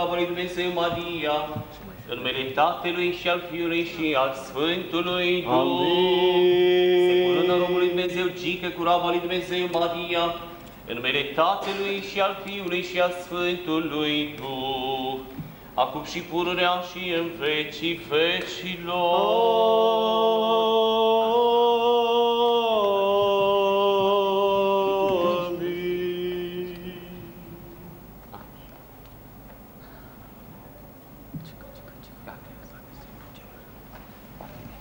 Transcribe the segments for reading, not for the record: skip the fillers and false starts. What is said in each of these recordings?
curaba lui Dumnezeu Maria, în numele Tatălui și al Fiului și al Sfântului Duh. Se curână robului Dumnezeu Gică, curaba lui Dumnezeu Maria, în numele Tatălui și al Fiului și al Sfântului Duh, acum și pururea și în vecii vecilor.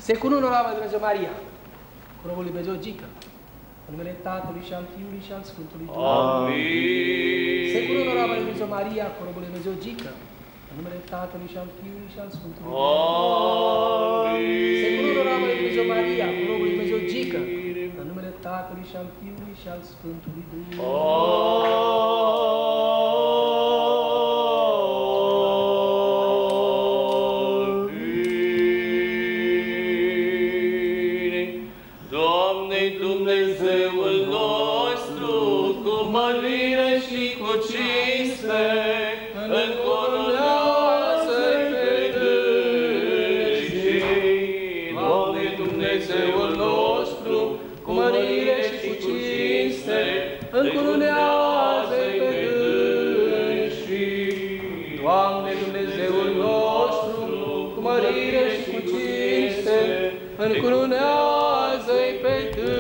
Se cunună roaba lui Dumnezeu Maria, cu robul lui Dumnezeu Gică, în numele Tatălui și al Fiului și al Sfântului Duh. Amin. Se cunună roaba lui Dumnezeu Maria, cu robul lui Dumnezeu Gică, în numele Tatălui și al Fiului și al Sfântului Duh. Amin. Se cunună roaba lui Dumnezeu Maria, cu robul lui Dumnezeu Gică, în numele Tatălui și al Fiului și al Sfântului Duh. Dumnezeul nostru, cu mărire și cu cinste, încorunează-i pe dânsii. Doamne, Dumnezeul nostru, cu mărire și cu cinste, încorunează-i pe dânsii. Doamne, Dumnezeul nostru, cu mărire și cu cinste, încurunează-i pe dânsii.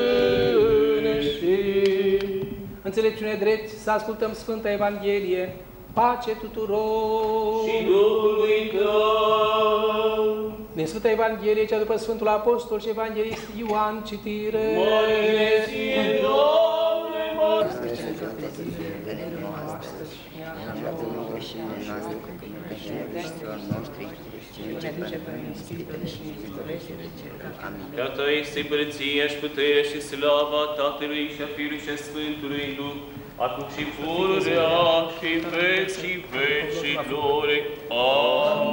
Înțelepciune drept, să ascultăm Sfânta Evanghelie, pace tuturor! Și Duhului Tău! Din Sfânta Evanghelie, cea după Sfântul Apostol și Evanghelist Ioan, citire! Mărire ție, Doamne, mărire! Că Ta este împărăția și puterea și slava Tatălui și a Fiului și a Sfântului Duh, acum și pururea și vecii vecilor.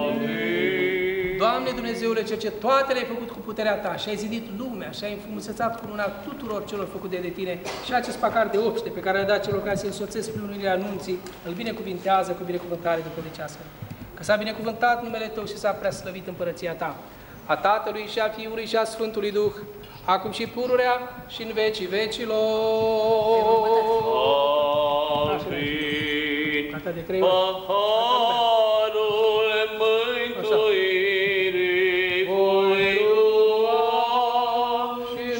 Amin. Doamne Dumnezeule, cel ce toate le-ai făcut cu puterea Ta și ai zidit lumea și ai înfrumusețat cu luna tuturor celor făcute de Tine și acest pahar de obște pe care l-ai dat celor care se însoțesc prin unirea anunții, îl binecuvintează cu binecuvântare duhovnicească. Că s-a binecuvântat numele Tău și s-a preaslăvit împărăția Ta, a Tatălui și a Fiului și a Sfântului Duh, acum și pururea și în vecii vecilor. Amin. Cartea de Crăiuri. Paharul mântuirii voi lua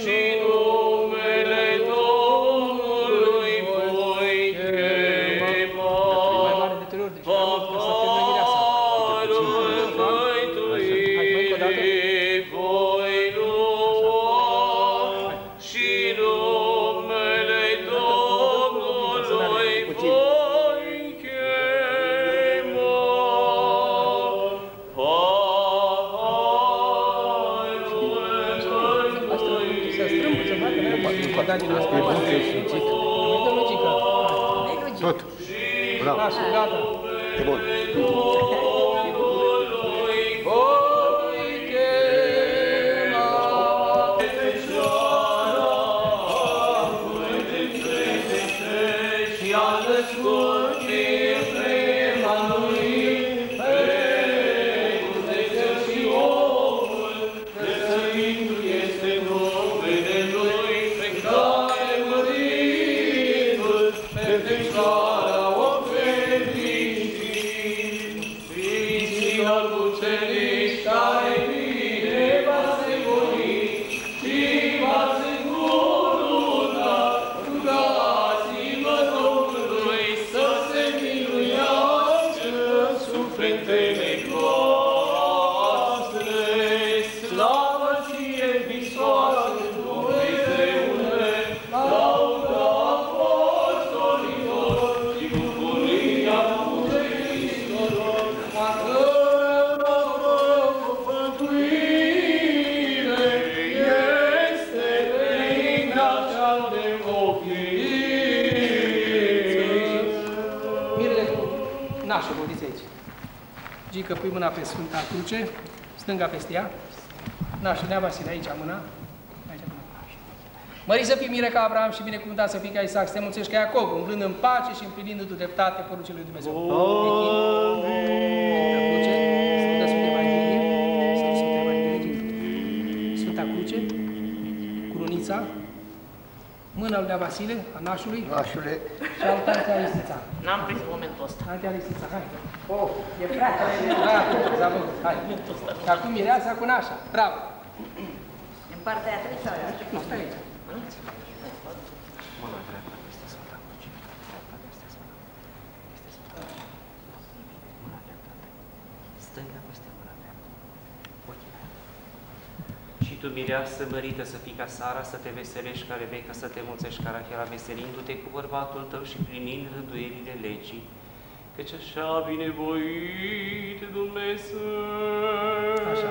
și numele Domnului voi chema. Paharul mântuirii voi lua și numele Domnului voi chema. Tot. Bravo. Gata. E bun. Nașă, vodiți aici. Gică, pui mâna pe Sfânta Cruce, stânga peste ea. Nașă, Nea Vasile, aici mâna. Aici mâna. Mări să fii mire ca Abraham și binecuvântat să fii ca Isaac, să te mulțești ca Iacob, umblând în pace și împlinindu-tu dreptate poruncile lui Dumnezeu. Sfânta Cruce, crunița, mâna lui Nea Vasile, a nașului, Nașule. și alta Ante Aristița. N-am prins momentul ăsta. Ante Aristița, hai. Oh, e frate. Da, s-a făcut, hai. Și acum mireasa cu nașa, bravo. În partea aia trebuie sau aia? Nu, stai aici. Stânga peste mâna dreaptă. Ochii mei. Și tu, mireasă mărită, să fii ca Sara, să te veselești ca Rebecca, să te mulțești ca Rachela, veselindu-te cu bărbatul tău și plinind rânduielile legii. Căci așa a binevoit Dumnezeu. Așa.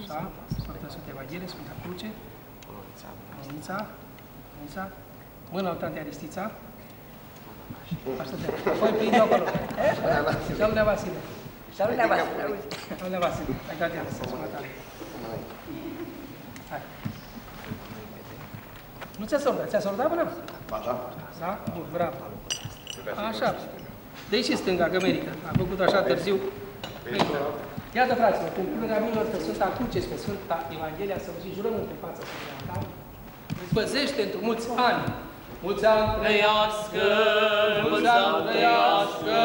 Sfânta Sfânta Evanghelie, Sfânta Cruce, Crunița, mâna lui Tante Aristița. Așa te păi prinde-o acolo. Și al Nea Vasile. Și al Nea Vasile, uite. Al Nea Vasile. Hai, Tante Aristița, mâna ta. Hai. Nu ți-a sordat? Ți-a sordat până? Ba da. Da? Bun, bravo. Așa. Dă-i și stânga, că merită. A făcut așa târziu. Merită. Iată, fraților, când punerea minilor pe Sfânta Cruce și pe Sfânta Evanghelia, să vă și jurământ în fața Sfântului Altar, îți păzește într-un mulți ani. Mulți ani Trăiască, mulți ani trăiască,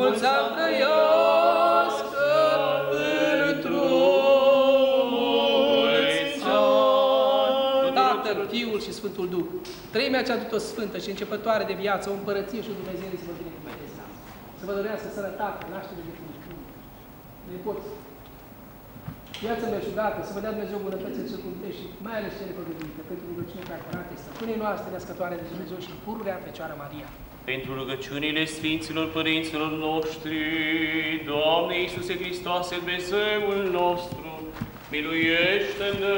mulți ani trăiască, într-un mulți ani. Tatăl, Fiul și Sfântul Duh, treimea cea tot sfântă și începătoare de viață, o împărăție și o Dumnezeu să vă binecuvânteze. Să vă dorească sănătate, naștere de Dumnezeu. Nepoți. Viața meșugată, să vă dea Dumnezeu bunătățile circumte și mai ales cele păgăduite, pentru rugăciunea prea curate, stăpânii noastre, născătoare de Dumnezeu și pururea Fecioară Maria. pentru rugăciunile Sfinților Părinților noștri, Doamne Iisuse Hristoase, Dumnezeul nostru, miluiește-ne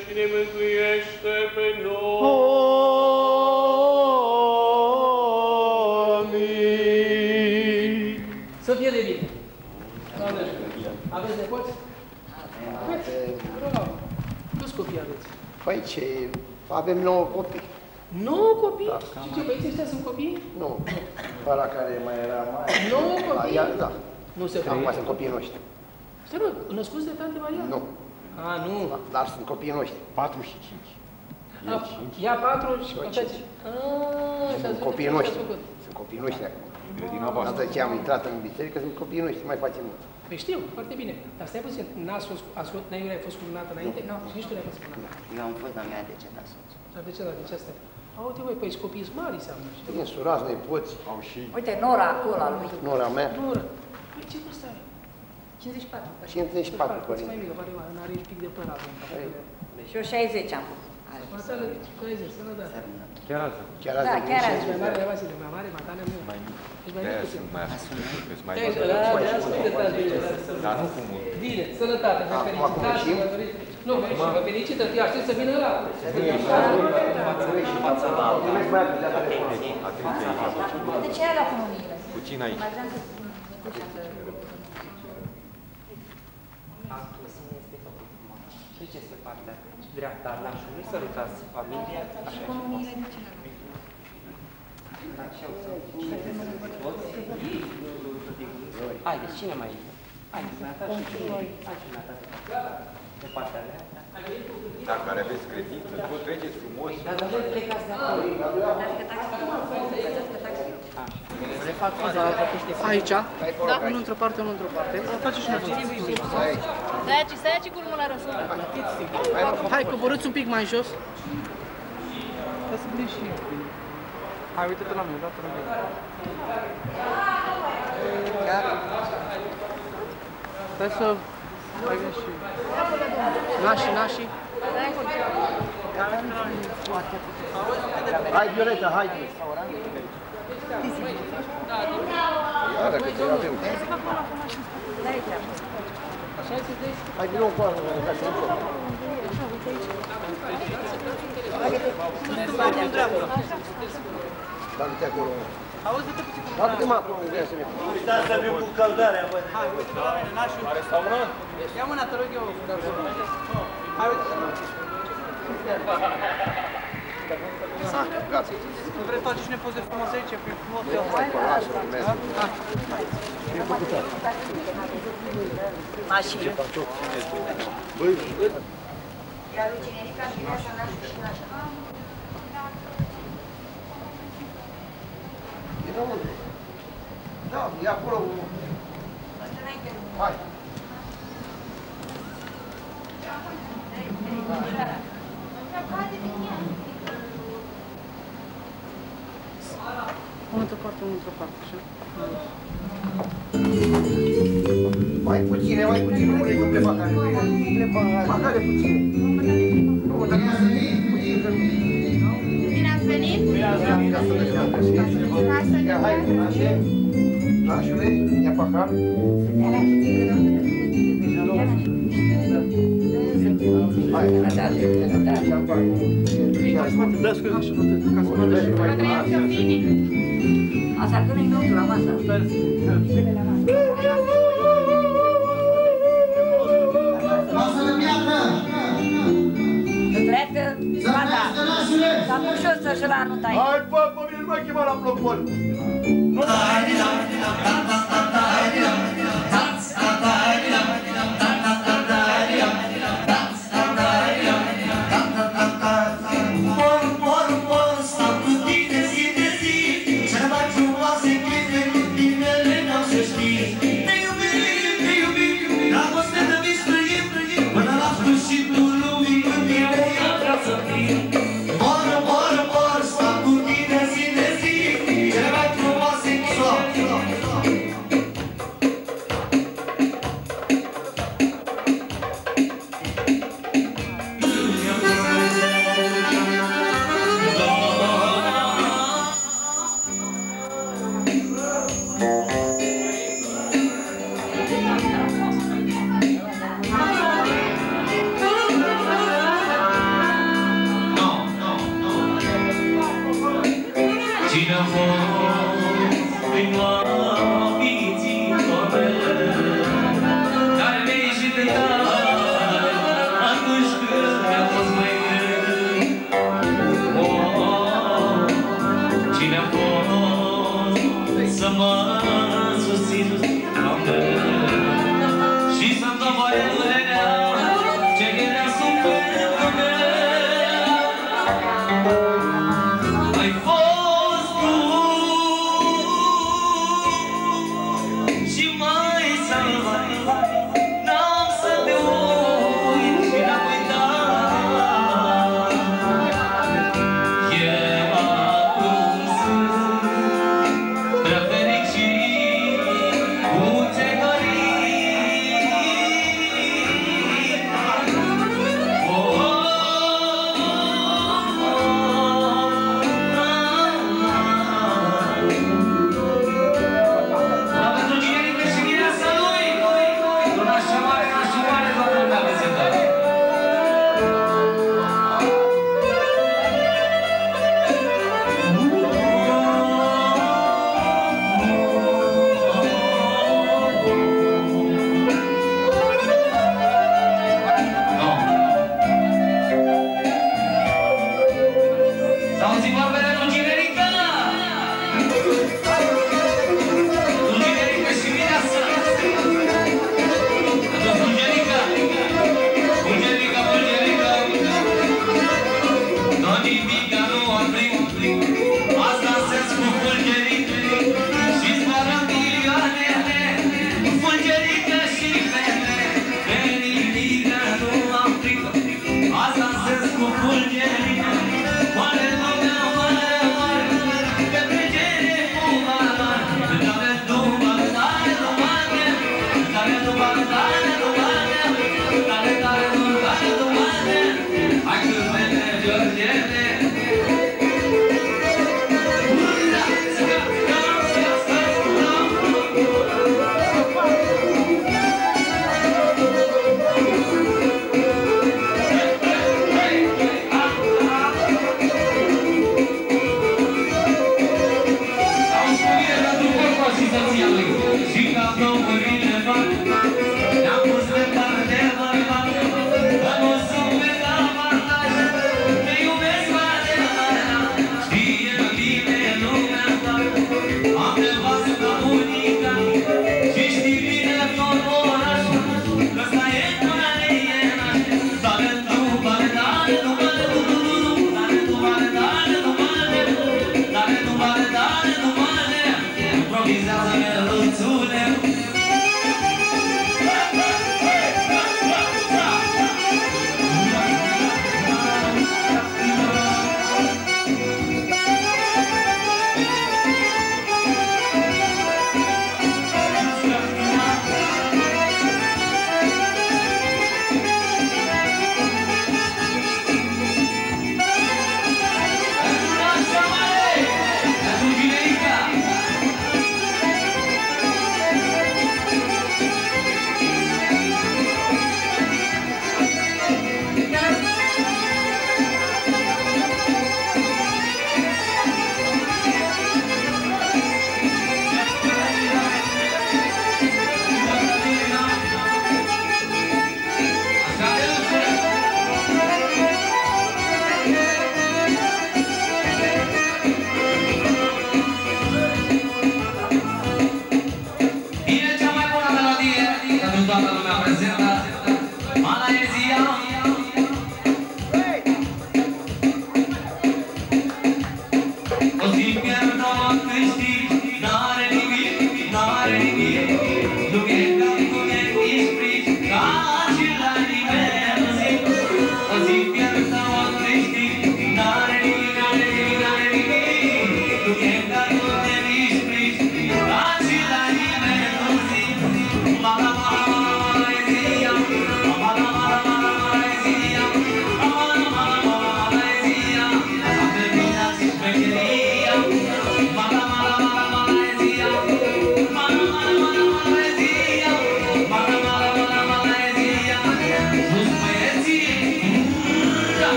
și ne mântuiește pe noi. Amin. Să fie de bine! Doamne ajută! Aveți nepoți? Aveți? Bravo! Câți copii aveți? Păi ce, avem 9 copii. 9 copii? Da. Și ce, băieții ăștia sunt copii? Nu, ăla care mai era mai... 9 copii? Da. Nu se Acum crede. sunt copiii noștri. Stai mă, născuți de Tante Maria? Nu, A, nu. dar sunt copiii noștri. 4 și 5. A, ia 4 și eu 5. 5. Sunt copiii noștri. Sunt copiii noștri acum. Eu din voastră. Odată ce am intrat în biserică, sunt copiii noștri, mai facem mult. Păi știu, foarte bine. Dar stai puțin, Neiure ai fost cununată înainte? Nu. Și nici tu n-ai fost cununată. Eu am fost, dar mi-a decedat soțul. Dar de ce, dar de ce asta? A, uite, băi, păi copii mari înseamnă, știu. Bine, surați, nepoți, Au și Uite, Nora acolo al lui. nora mea, Nora, păi ce vârstă are? 54. 54 Puțin părinți. mai mică, pare, are un pic de păr acum. Și eu 60 am făcut. Matale, 30, sănătate. chiar azi. Chiar azi. Da, chiar Ești azi. mai mare, Vasile, mai mare, matale, nu. Mai mic. Ești mai De-aia mic puțin. sunt mai asculte, mai Ești, bătrân. da, de-aia sunt de tare bine. Dar nu cu mult. Bine, sănătate, vă Acum felicitați, ieșim? vă doriți. Nu, vă felicită, eu aștept să vină ăla. Mulțumesc, băiatul, de-a tare. Atenție aici. De ce ai luat comuniile? Puțin aici. Mai vreau să spun. Actul sine este făcut frumos. Treceți pe partea dreaptă al nașului, sărutați familia, așa și Comuniile de ce ai Haideți, cine mai e? Haideți, Nata și pe partea dreaptă. Dacă aveți credință, vă treceți frumos. Dar voi plecați de acolo. Le fac faza la păște. Aici? Da, unul într-o parte, unul într-o parte. Face și noi. Stai aici cu urmă la răsărit. Hai, coborâți un pic mai jos. Hai să pleci și eu. Hai, uite-te la mine, dată la mine. Stai să... Hai gând și... Nași. Hai, Violeta, hai. Iară, că te avem. Hai din nou cu armă, ca să nu pot. Dar du-te acolo. Auzi-te puțin cum... Dacă mă acum vrea să ne fac. Uitați să viu cu căldarea, bă. Hai, uite, oameni, nașul. Restaurant? Ia mâna, te rog eu. Hai, uite. Sacă, gata. Nu vrei face și ne poze frumos aici, prin frumos. Hai, lasă, urmează. Mașină. Băi, Iar lui Generica și vrea să nașul și nașul. e înăuntru. Da, e acolo. Hai. Într-o parte, într-o parte, așa. Mai puține, nu vrei cum le fac care. Măcare puține. Nu, dar să puțin, că nu. Bine ați venit? Ia, hai, așa. Nașule, ia pahar. Hai, Da, scuze, ca să mă dă și mai. Asta când e înăuntru la masă. Să treacă, gata. S-a pus și o să-și la anul tai. Hai, bă, pe mine nu m-ai chemat la plopol.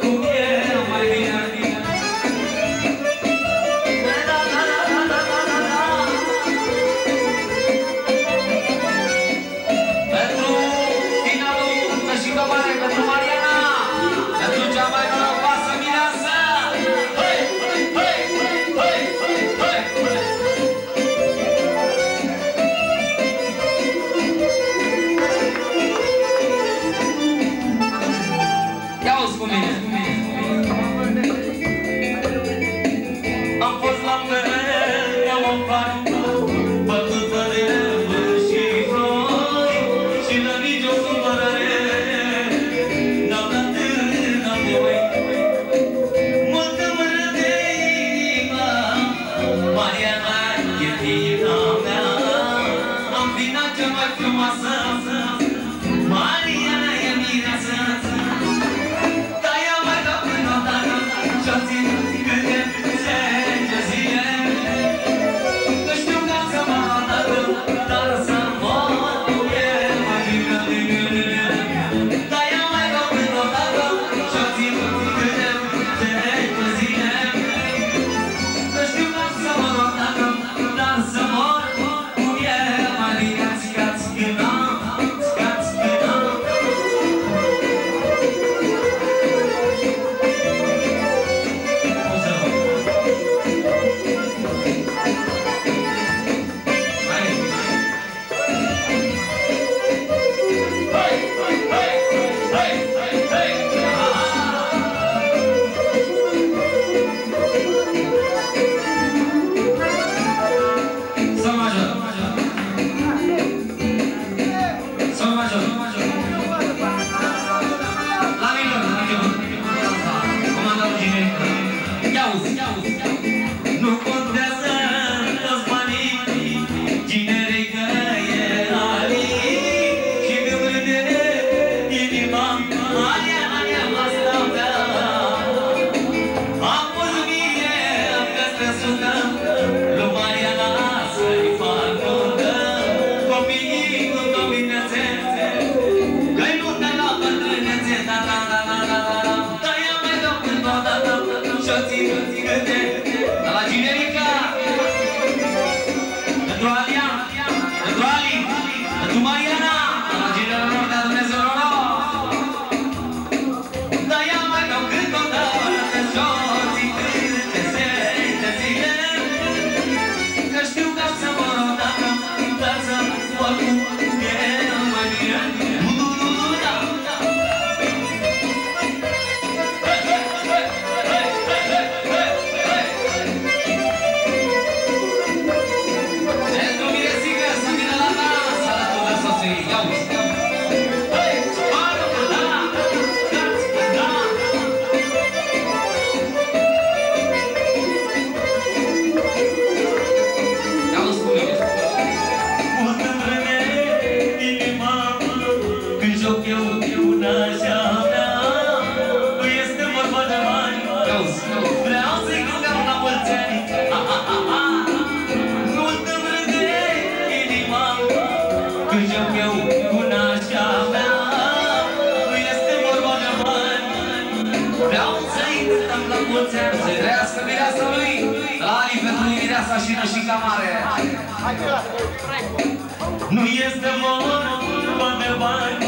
Cum e nașa mea. Nu este vorba de bani, vreau să-i cântăm la mulți ani. Nu-ți râde inima când joc eu cu nașa mea. Nu este vorba de bani, vreau să-i cântăm la mulți ani. Să-i trăiască mireasa lui, Ali pentru mireasa și nășica mare. Nu este vorba de bani,